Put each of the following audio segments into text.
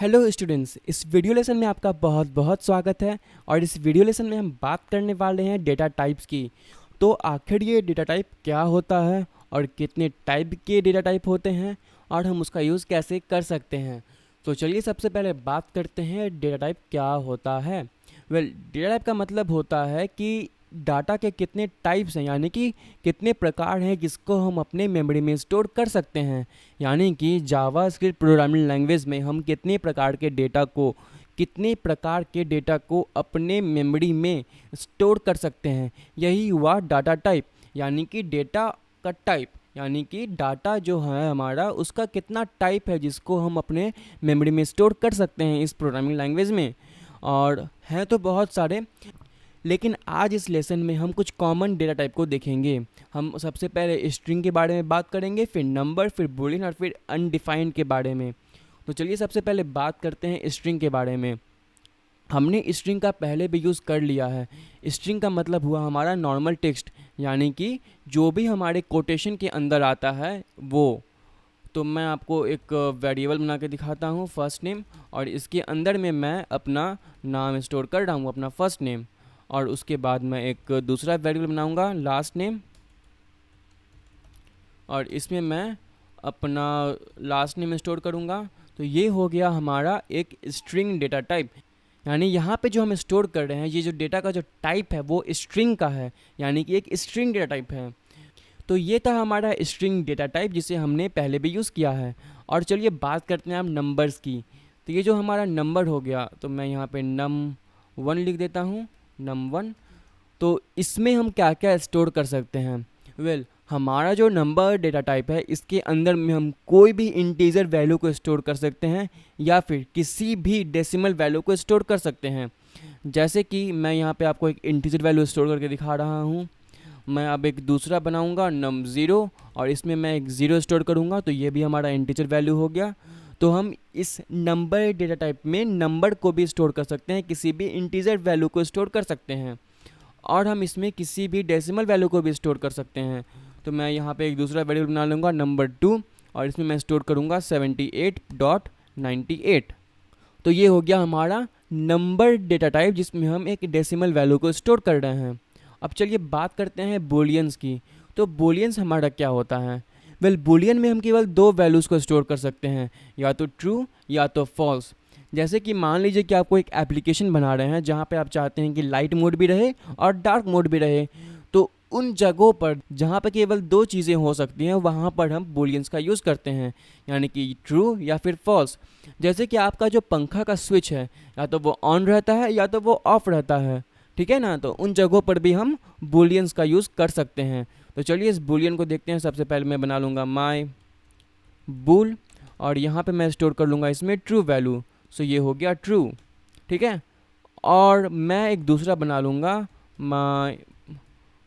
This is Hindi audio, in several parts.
हेलो स्टूडेंट्स, इस वीडियो लेसन में आपका बहुत बहुत स्वागत है। और इस वीडियो लेसन में हम बात करने वाले हैं डेटा टाइप्स की। तो आखिर ये डेटा टाइप क्या होता है और कितने टाइप के डेटा टाइप होते हैं और हम उसका यूज़ कैसे कर सकते हैं। तो चलिए सबसे पहले बात करते हैं डेटा टाइप क्या होता है। डेटा टाइप का मतलब होता है कि डाटा के कितने टाइप्स हैं, यानी कि कितने प्रकार हैं जिसको हम अपने मेमोरी में स्टोर कर सकते हैं। यानी कि जावा स्क्रिप्ट प्रोग्रामिंग लैंग्वेज में हम कितने प्रकार के डेटा को अपने मेमोरी में स्टोर कर सकते हैं। यही हुआ डाटा टाइप, यानी कि डेटा का टाइप, यानी कि डाटा जो है हमारा उसका कितना टाइप है जिसको हम अपने मेमोरी में स्टोर कर सकते हैं इस प्रोग्रामिंग लैंग्वेज में। और हैं तो बहुत सारे, लेकिन आज इस लेसन में हम कुछ कॉमन डेटा टाइप को देखेंगे। हम सबसे पहले स्ट्रिंग के बारे में बात करेंगे, फिर नंबर, फिर बूलियन और फिर अनडिफाइंड के बारे में। तो चलिए सबसे पहले बात करते हैं स्ट्रिंग के बारे में। हमने स्ट्रिंग का पहले भी यूज़ कर लिया है। स्ट्रिंग का मतलब हुआ हमारा नॉर्मल टेक्स्ट, यानी कि जो भी हमारे कोटेशन के अंदर आता है वो। तो मैं आपको एक वेरिएबल बना के दिखाता हूँ, फर्स्ट नेम, और इसके अंदर में मैं अपना नाम स्टोर कर रहा हूँ, अपना फर्स्ट नेम। और उसके बाद मैं एक दूसरा वेरिएबल बनाऊंगा, लास्ट नेम, और इसमें मैं अपना लास्ट नेम स्टोर करूंगा। तो ये हो गया हमारा एक स्ट्रिंग डेटा टाइप। यानी यहाँ पे जो हम स्टोर कर रहे हैं, ये जो डेटा का जो टाइप है वो स्ट्रिंग का है, यानी कि एक स्ट्रिंग डेटा टाइप है। तो ये था हमारा स्ट्रिंग डेटा टाइप जिसे हमने पहले भी यूज़ किया है। और चलिए बात करते हैं अब नंबर्स की। तो ये जो हमारा नंबर हो गया, तो मैं यहाँ पे num1 लिख देता हूँ, num1। तो इसमें हम क्या क्या स्टोर कर सकते हैं। हमारा जो नंबर डेटा टाइप है इसके अंदर में हम कोई भी इंटीजर वैल्यू को स्टोर कर सकते हैं या फिर किसी भी डेसिमल वैल्यू को स्टोर कर सकते हैं। जैसे कि मैं यहाँ पे आपको एक इंटीजर वैल्यू स्टोर करके दिखा रहा हूँ। मैं अब एक दूसरा बनाऊंगा num0 और इसमें मैं एक 0 स्टोर करूंगा, तो ये भी हमारा इंटीजर वैल्यू हो गया। तो हम इस नंबर डेटा टाइप में नंबर को भी स्टोर कर सकते हैं, किसी भी इंटीजर वैल्यू को स्टोर कर सकते हैं, और हम इसमें किसी भी डेसिमल वैल्यू को भी स्टोर कर सकते हैं। तो मैं यहाँ पे एक दूसरा वेरिएबल बना लूँगा num2, और इसमें मैं स्टोर करूँगा 78.98। तो ये हो गया हमारा नंबर डेटा टाइप जिसमें हम एक डेसिमल वैल्यू को स्टोर कर रहे हैं। अब चलिए बात करते हैं बूलियंस की। तो बूलियंस हमारा क्या होता है। बूलियन में हम केवल दो वैल्यूज़ को स्टोर कर सकते हैं, या तो ट्रू या तो फॉल्स। जैसे कि मान लीजिए कि आपको एक एप्लीकेशन बना रहे हैं जहाँ पे आप चाहते हैं कि लाइट मोड भी रहे और डार्क मोड भी रहे। तो उन जगहों पर जहाँ पे केवल दो चीज़ें हो सकती हैं वहाँ पर हम बूलियंस का यूज़ करते हैं, यानी कि ट्रू या फिर फॉल्स। जैसे कि आपका जो पंखा का स्विच है, या तो वो ऑन रहता है या तो वो ऑफ रहता है, ठीक है ना। तो उन जगहों पर भी हम बूलियंस का यूज़ कर सकते हैं। तो चलिए इस बूलियन को देखते हैं। सबसे पहले मैं बना लूँगा माई बूल, और यहाँ पे मैं स्टोर कर लूँगा इसमें ट्रू वैल्यू। सो ये हो गया ट्रू, ठीक है। और मैं एक दूसरा बना लूँगा माई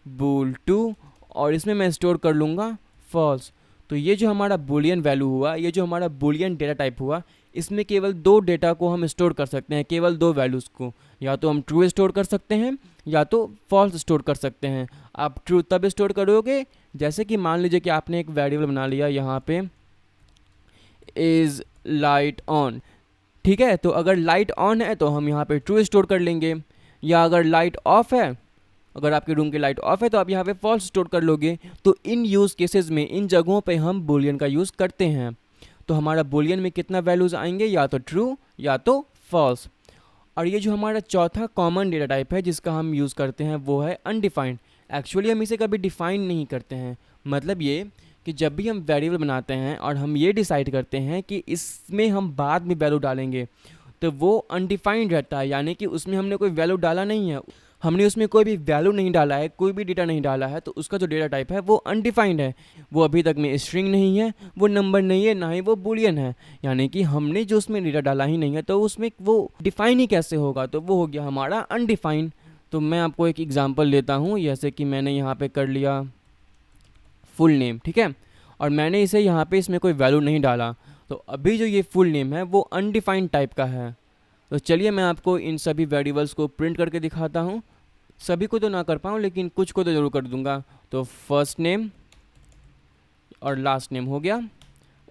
बूल 2, और इसमें मैं स्टोर कर लूँगा फॉल्स। तो ये जो हमारा बूलियन वैल्यू हुआ, ये जो हमारा बूलियन डेटा टाइप हुआ, इसमें केवल दो डेटा को हम स्टोर कर सकते हैं, केवल दो वैल्यूज़ को। या तो हम ट्रू स्टोर कर सकते हैं या तो फॉल्स स्टोर कर सकते हैं। आप ट्रू तब स्टोर करोगे जैसे कि मान लीजिए कि आपने एक वेरिएबल बना लिया यहाँ पे इज़ लाइट ऑन, ठीक है। तो अगर लाइट ऑन है तो हम यहाँ पे ट्रू स्टोर कर लेंगे, या अगर लाइट ऑफ है, अगर आपके रूम की लाइट ऑफ है तो आप यहाँ पे फॉल्स स्टोर कर लोगे। तो इन यूज़ केसेस में, इन जगहों पे हम बूलियन का यूज़ करते हैं। तो हमारा बूलियन में कितना वैल्यूज़ आएंगे, या तो ट्रू या तो फॉल्स। और ये जो हमारा चौथा कॉमन डेटा टाइप है जिसका हम यूज़ करते हैं वो है अनडिफाइंड। एक्चुअली हम इसे कभी डिफ़ाइन नहीं करते हैं। मतलब ये कि जब भी हम वेरिएबल बनाते हैं और हम ये डिसाइड करते हैं कि इसमें हम बाद में वैल्यू डालेंगे, तो वो अनडिफाइंड रहता है, यानी कि उसमें हमने कोई वैल्यू डाला नहीं है, हमने उसमें कोई भी वैल्यू नहीं डाला है, कोई भी डेटा नहीं डाला है। तो उसका जो डेटा टाइप है वो अनडिफाइंड है। वो अभी तक में स्ट्रिंग नहीं है, वो नंबर नहीं है, ना ही वो बूलियन है। यानी कि हमने जो उसमें डेटा डाला ही नहीं है तो उसमें वो डिफाइन ही कैसे होगा। तो वो हो गया हमारा अनडिफाइंड। तो मैं आपको एक एग्जांपल लेता हूँ, जैसे कि मैंने यहाँ पे कर लिया फुल नेम, ठीक है, और मैंने इसे यहाँ पे इसमें कोई वैल्यू नहीं डाला। तो अभी जो ये फुल नेम है वो अनडिफाइंड टाइप का है। तो चलिए मैं आपको इन सभी वेरिएबल्स को प्रिंट करके दिखाता हूँ। सभी को तो ना कर पाऊँ लेकिन कुछ को तो ज़रूर कर दूंगा। तो फर्स्ट नेम और लास्ट नेम हो गया।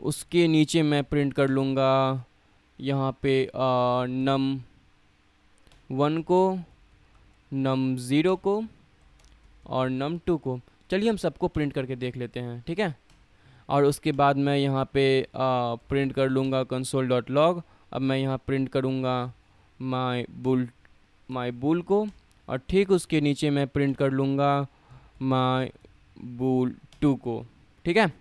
उसके नीचे मैं प्रिंट कर लूँगा यहाँ पे num1 को, num0 को और num2 को। चलिए हम सबको प्रिंट करके देख लेते हैं, ठीक है। और उसके बाद मैं यहाँ पे प्रिंट कर लूँगा console.log। अब मैं यहाँ प्रिंट करूँगा माई बुल को, और ठीक उसके नीचे मैं प्रिंट कर लूँगा माई बुल 2 को, ठीक है।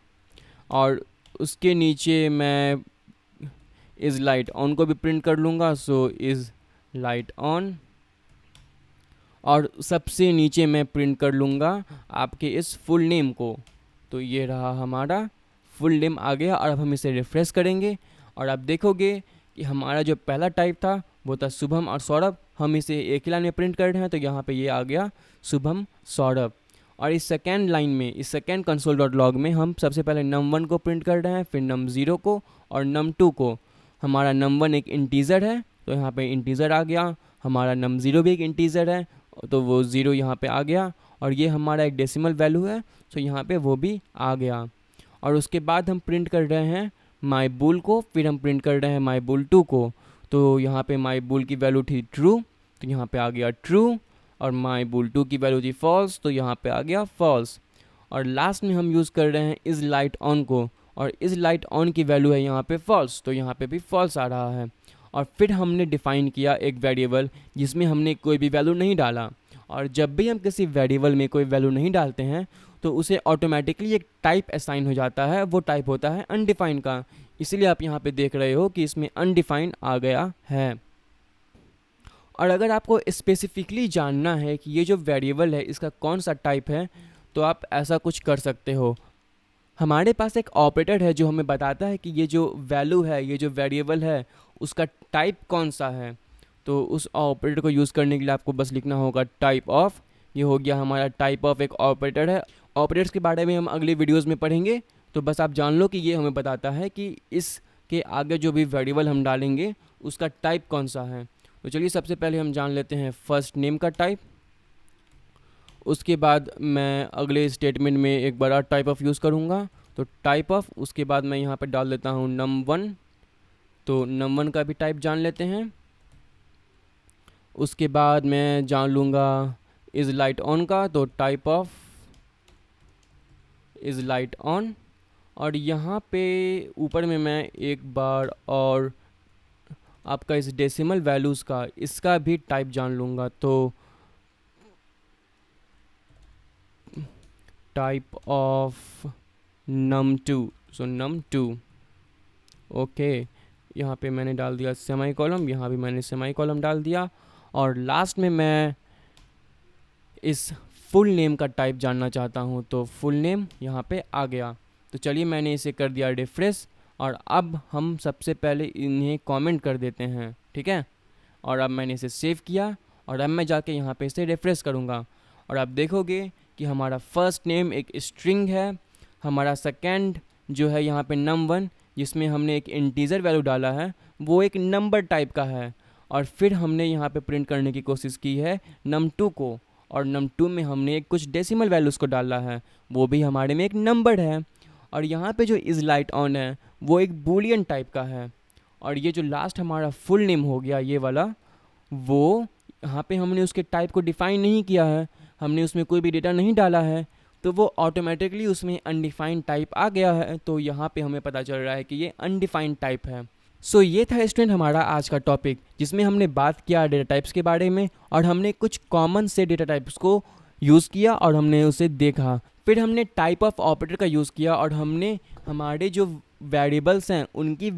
और उसके नीचे मैं इज़ लाइट ऑन को भी प्रिंट कर लूँगा, सो इज़ लाइट ऑन। और सबसे नीचे मैं प्रिंट कर लूँगा आपके इस फुल नेम को। तो ये रहा हमारा फुल नेम आ गया। और अब हम इसे रिफ्रेश करेंगे और आप देखोगे कि हमारा जो पहला टाइप था वो था शुभम और सौरभ। हम इसे एक ही लाइन में प्रिंट कर रहे हैं, तो यहाँ पे ये आ गया शुभम सौरभ। और इस सेकेंड लाइन में, इस सेकेंड console.log में हम सबसे पहले num1 को प्रिंट कर रहे हैं, फिर num0 को और num2 को। हमारा num1 एक इंटीज़र है तो यहाँ पे इंटीज़र आ गया, हमारा num0 भी एक इंटीज़र है तो वो 0 यहाँ पे आ गया, और ये हमारा एक डेसिमल वैल्यू है तो यहाँ पे वो भी आ गया। और उसके बाद हम प्रिंट कर रहे हैं माई बुल को, फिर हम प्रिंट कर रहे हैं माई बुल 2 को। तो यहाँ पे माई बुल की वैल्यू थी ट्रू, तो यहाँ पे आ गया ट्रू। और माई बुल 2 की वैल्यू थी फॉल्स, तो यहाँ पे आ गया फॉल्स। और लास्ट में हम यूज़ कर रहे हैं इज़ लाइट ऑन को, और इज़ लाइट ऑन की वैल्यू है यहाँ पे फॉल्स, तो यहाँ पे भी फॉल्स आ रहा है। और फिर हमने डिफ़ाइन किया एक वेरिएबल जिसमें हमने कोई भी वैल्यू नहीं डाला। और जब भी हम किसी वेरिएबल में कोई वैल्यू नहीं डालते हैं तो उसे ऑटोमेटिकली एक टाइप असाइन हो जाता है, वो टाइप होता है अनडिफाइन का। इसीलिए आप यहाँ पे देख रहे हो कि इसमें अनडिफाइन आ गया है। और अगर आपको स्पेसिफिकली जानना है कि ये जो वेरिएबल है इसका कौन सा टाइप है, तो आप ऐसा कुछ कर सकते हो। हमारे पास एक ऑपरेटर है जो हमें बताता है कि ये जो वैल्यू है, ये जो वेरिएबल है, उसका टाइप कौन सा है। तो उस ऑपरेटर को यूज़ करने के लिए आपको बस लिखना होगा टाइप ऑफ। ये हो गया हमारा टाइप ऑफ एक ऑपरेटर है। ऑपरेटर्स के बारे में हम अगले वीडियोज़ में पढ़ेंगे, तो बस आप जान लो कि ये हमें बताता है कि इसके आगे जो भी वेरिएबल हम डालेंगे उसका टाइप कौन सा है। तो चलिए सबसे पहले हम जान लेते हैं फर्स्ट नेम का टाइप। उसके बाद मैं अगले स्टेटमेंट में एक बड़ा टाइप ऑफ यूज़ करूँगा, तो टाइप ऑफ। उसके बाद मैं यहाँ पर डाल देता हूँ num1, तो num1 का भी टाइप जान लेते हैं। उसके बाद मैं जान लूँगा इज़ लाइट ऑन का, तो type of is light on. और यहाँ पे ऊपर में मैं एक बार और आपका इस डेसिमल वैल्यूज़ का, इसका भी टाइप जान लूँगा, तो type of num2, so num2। Okay, यहाँ पे मैंने डाल दिया सेमी कॉलम, यहाँ भी मैंने सेमी कॉलम डाल दिया। और लास्ट में मैं इस फुल नेम का टाइप जानना चाहता हूँ, तो फुल नेम यहाँ पे आ गया। तो चलिए मैंने इसे कर दिया रिफ्रेश, और अब हम सबसे पहले इन्हें कमेंट कर देते हैं, ठीक है। और अब मैंने इसे सेव किया, और अब मैं जाके यहाँ पे इसे रिफ्रेश करूँगा, और आप देखोगे कि हमारा फर्स्ट नेम एक स्ट्रिंग है, हमारा सेकेंड जो है यहाँ पे num1 जिसमें हमने एक इंटीजर वैल्यू डाला है वो एक नंबर टाइप का है। और फिर हमने यहाँ पे प्रिंट करने की कोशिश की है num2 को, और num2 में हमने एक कुछ डेसिमल वैल्यूज़ को डाला है, वो भी हमारे में एक नंबर है। और यहाँ पे जो इज़ लाइट ऑन है वो एक बूलियन टाइप का है। और ये जो लास्ट हमारा फुल नेम हो गया ये वाला, वो यहाँ पे हमने उसके टाइप को डिफ़ाइन नहीं किया है, हमने उसमें कोई भी डेटा नहीं डाला है, तो वो ऑटोमेटिकली उसमें अनडिफाइंड टाइप आ गया है। तो यहाँ पे हमें पता चल रहा है कि ये अनडिफाइंड टाइप है। सो ये था स्टूडेंट हमारा आज का टॉपिक, जिसमें हमने बात किया डेटा टाइप्स के बारे में, और हमने कुछ कॉमन से डेटा टाइप्स को यूज़ किया और हमने उसे देखा। फिर हमने टाइप ऑफ ऑपरेटर का यूज़ किया और हमने हमारे जो वेरिएबल्स हैं उनकी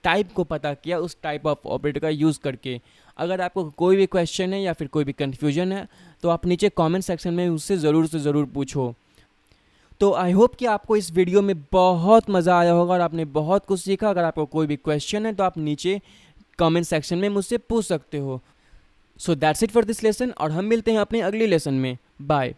टाइप को पता किया उस टाइप ऑफ ऑपरेटर का यूज़ करके। अगर आपको कोई भी क्वेश्चन है या फिर कोई भी कन्फ्यूजन है तो आप नीचे कमेंट सेक्शन में उससे ज़रूर से ज़रूर पूछो। तो आई होप कि आपको इस वीडियो में बहुत मज़ा आया होगा और आपने बहुत कुछ सीखा। अगर आपको कोई भी क्वेश्चन है तो आप नीचे कमेंट सेक्शन में मुझसे पूछ सकते हो। So that's it for this lesson, और हम मिलते हैं अपने अगले लेसन में। बाय।